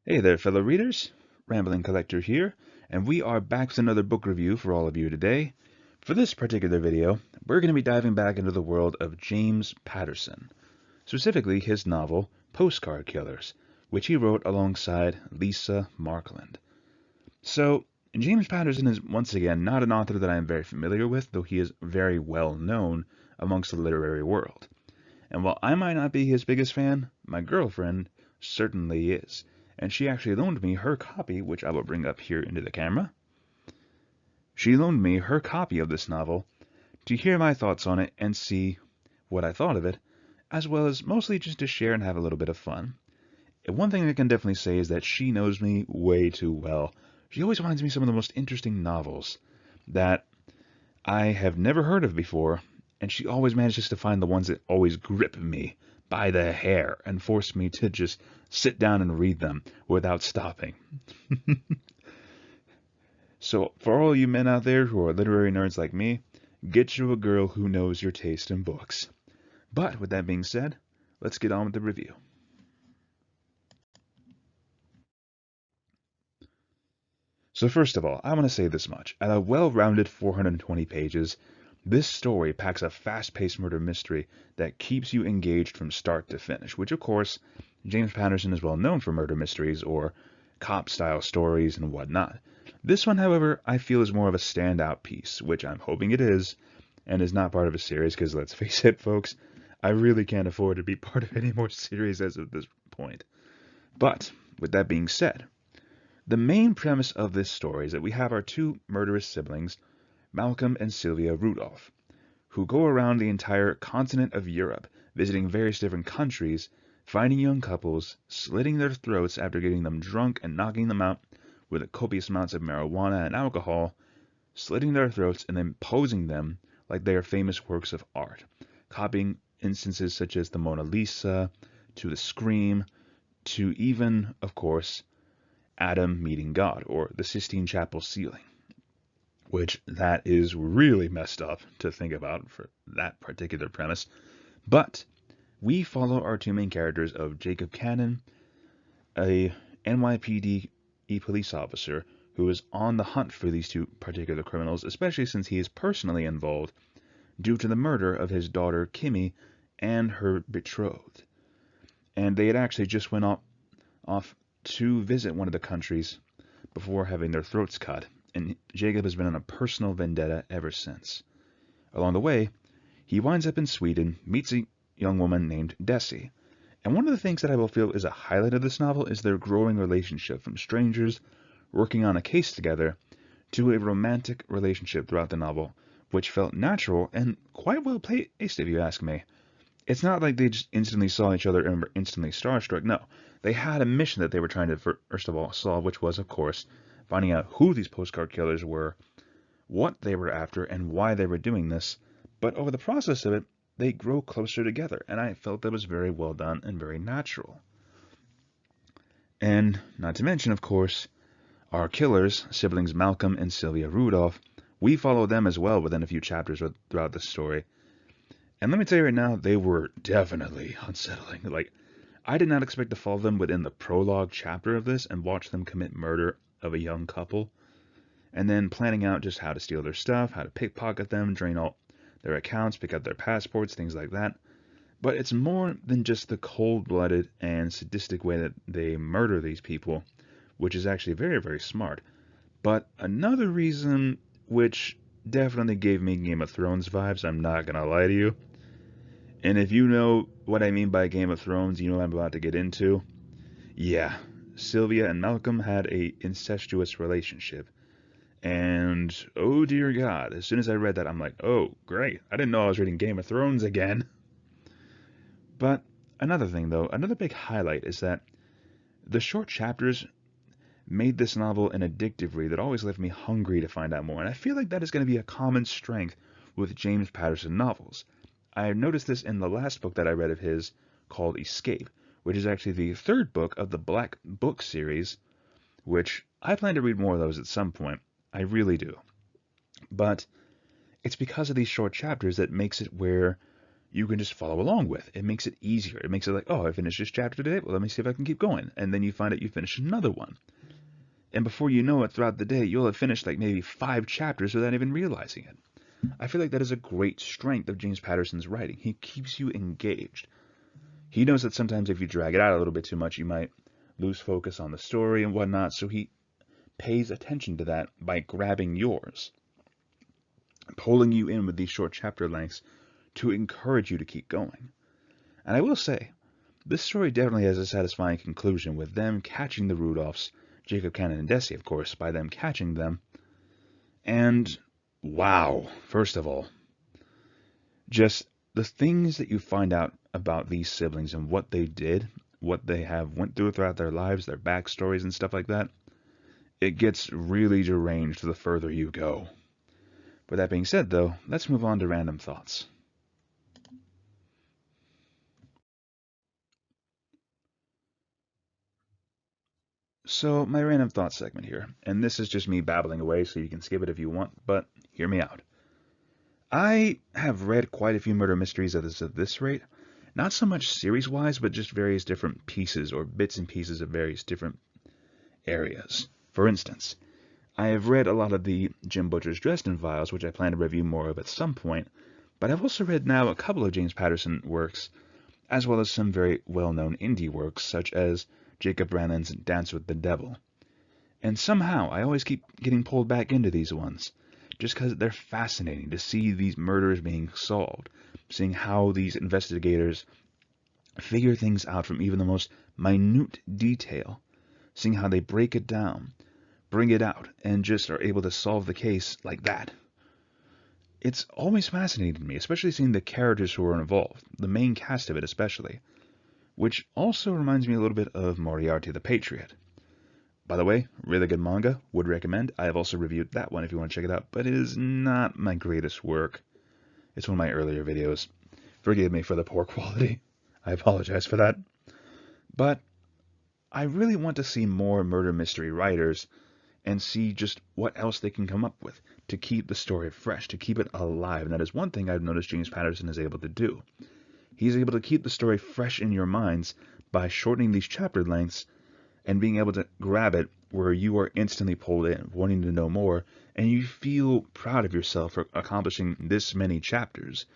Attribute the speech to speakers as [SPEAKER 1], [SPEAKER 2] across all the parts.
[SPEAKER 1] Hey there, fellow readers. Rambling Collector here, and we are back with another book review for all of you today. For this particular video, we're going to be diving back into the world of James Patterson, specifically his novel Postcard Killers, which he wrote alongside Liza Marklund. So, James Patterson is once again not an author that I am very familiar with, though he is very well known amongst the literary world. And while I might not be his biggest fan, my girlfriend certainly is. And she actually loaned me her copy, which I will bring up here into the camera. She loaned me her copy of this novel to hear my thoughts on it and see what I thought of it, as well as mostly just to share and have a little bit of fun. And one thing I can definitely say is that she knows me way too well. She always finds me some of the most interesting novels that I have never heard of before, and she always manages to find the ones that always grip me by the hair and force me to just sit down and read them without stopping. So, for all you men out there who are literary nerds like me, get you a girl who knows your taste in books. But with that being said, let's get on with the review. So first of all, I want to say this much. At a well-rounded 420 pages, this story packs a fast-paced murder mystery that keeps you engaged from start to finish, which of course, James Patterson is well known for murder mysteries or cop-style stories and whatnot. This one, however, I feel is more of a standout piece, which I'm hoping it is, and is not part of a series, because let's face it, folks, I really can't afford to be part of any more series as of this point. But, with that being said, the main premise of this story is that we have our two murderous siblings, Malcolm and Sylvia Rudolph, who go around the entire continent of Europe, visiting various different countries, finding young couples, slitting their throats after getting them drunk and knocking them out with copious amounts of marijuana and alcohol, slitting their throats and then posing them like they are famous works of art, copying instances such as the Mona Lisa, to the Scream, to even, of course, Adam meeting God, or the Sistine Chapel ceiling, which that is really messed up to think about for that particular premise. But we follow our two main characters of Jacob Cannon, a NYPD police officer who is on the hunt for these two particular criminals, especially since he is personally involved due to the murder of his daughter Kimmy and her betrothed. And they had actually just went off to visit one of the countries before having their throats cut, and Jacob has been on a personal vendetta ever since. Along the way, he winds up in Sweden, meets a young woman named Desi, and one of the things that I will feel is a highlight of this novel is their growing relationship from strangers working on a case together to a romantic relationship throughout the novel, which felt natural and quite well paced if you ask me. It's not like they just instantly saw each other and were instantly starstruck. No, they had a mission that they were trying to, first of all, solve, which was, of course, finding out who these postcard killers were, what they were after, and why they were doing this. But over the process of it, they grow closer together, and I felt that was very well done and very natural. And not to mention, of course, our killers, siblings Malcolm and Sylvia Rudolph, we follow them as well within a few chapters throughout the story. And let me tell you right now, they were definitely unsettling. Like, I did not expect to follow them within the prologue chapter of this and watch them commit murder of a young couple, and then planning out just how to steal their stuff, how to pickpocket them, drain all their accounts, pick up their passports, things like that. But it's more than just the cold-blooded and sadistic way that they murder these people, which is actually very, very smart. But another reason which definitely gave me Game of Thrones vibes, I'm not gonna lie to you. And if you know what I mean by Game of Thrones, you know what I'm about to get into. Yeah, Sylvia and Malcolm had a incestuous relationship. And oh dear God, as soon as I read that, I'm like, oh great, I didn't know I was reading Game of Thrones again. But another thing though, another big highlight is that the short chapters made this novel an addictive read that always left me hungry to find out more. And I feel like that is going to be a common strength with James Patterson novels. I noticed this in the last book that I read of his called Escape, which is actually the third book of the Black Book series, which I plan to read more of those at some point. I really do. But it's because of these short chapters that makes it where you can just follow along with. It makes it easier. It makes it like, oh, I finished this chapter today. Well, let me see if I can keep going. And then you find out you finish another one. And before you know it, throughout the day, you'll have finished like maybe 5 chapters without even realizing it. I feel like that is a great strength of James Patterson's writing. He keeps you engaged. He knows that sometimes if you drag it out a little bit too much, you might lose focus on the story and whatnot, so he pays attention to that by grabbing yours, pulling you in with these short chapter lengths to encourage you to keep going. And I will say, this story definitely has a satisfying conclusion with them catching the Rudolphs, Jacob, Cannon, and Desi, of course, by them catching them. And wow, first of all, just the things that you find out about these siblings and what they did, what they have went through throughout their lives, their backstories and stuff like that, it gets really deranged the further you go. With that being said, though, let's move on to random thoughts. So, my random thoughts segment here, and this is just me babbling away, so you can skip it if you want, but hear me out. I have read quite a few murder mysteries at this rate, not so much series-wise, but just various different pieces or bits and pieces of various different areas. For instance, I have read a lot of the Jim Butcher's Dresden Files, which I plan to review more of at some point, but I've also read now a couple of James Patterson works, as well as some very well-known indie works, such as Jacob Brannan's Dance with the Devil. And somehow, I always keep getting pulled back into these ones, just because they're fascinating to see these murders being solved, seeing how these investigators figure things out from even the most minute detail, seeing how they break it down, bring it out, and just are able to solve the case like that. It's always fascinated me, especially seeing the characters who are involved, the main cast of it especially, which also reminds me a little bit of Moriarty the Patriot. By the way, really good manga, would recommend. I have also reviewed that one if you want to check it out, but it is not my greatest work. It's one of my earlier videos. Forgive me for the poor quality. I apologize for that. But I really want to see more murder mystery writers and see just what else they can come up with to keep the story fresh, to keep it alive. And that is one thing I've noticed James Patterson is able to do. He's able to keep the story fresh in your minds by shortening these chapter lengths and being able to grab it where you are instantly pulled in, wanting to know more, and you feel proud of yourself for accomplishing this many chapters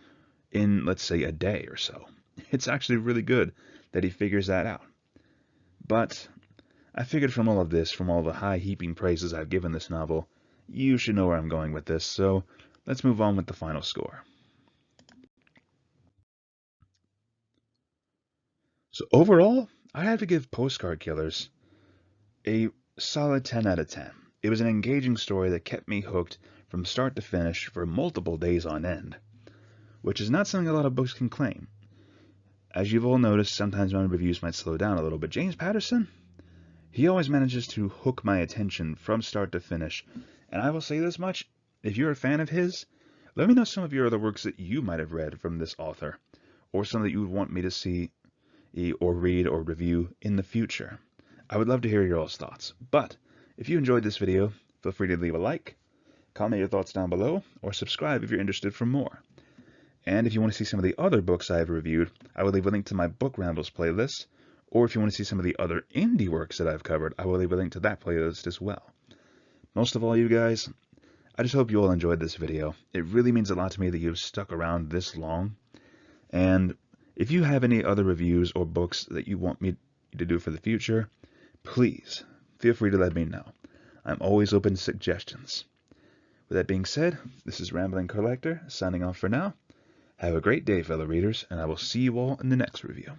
[SPEAKER 1] in, let's say, a day or so. It's actually really good that he figures that out. But I figured from all of this, from all the high heaping praises I've given this novel, you should know where I'm going with this, so let's move on with the final score. So overall, I have to give Postcard Killers a solid 10 out of 10. It was an engaging story that kept me hooked from start to finish for multiple days on end, which is not something a lot of books can claim. As you've all noticed, sometimes my reviews might slow down a little, but James Patterson, he always manages to hook my attention from start to finish. And I will say this much, if you're a fan of his, let me know some of your other works that you might have read from this author, or some that you would want me to see or read or review in the future. I would love to hear your all's thoughts. But if you enjoyed this video, feel free to leave a like, comment your thoughts down below, or subscribe if you're interested for more. And if you want to see some of the other books I have reviewed, I will leave a link to my Book Rambles playlist, or if you want to see some of the other indie works that I've covered, I will leave a link to that playlist as well. Most of all, you guys, I just hope you all enjoyed this video. It really means a lot to me that you've stuck around this long. And if you have any other reviews or books that you want me to do for the future, please feel free to let me know. I'm always open to suggestions. With that being said, this is Rambling Collector, signing off for now. Have a great day, fellow readers, and I will see you all in the next review.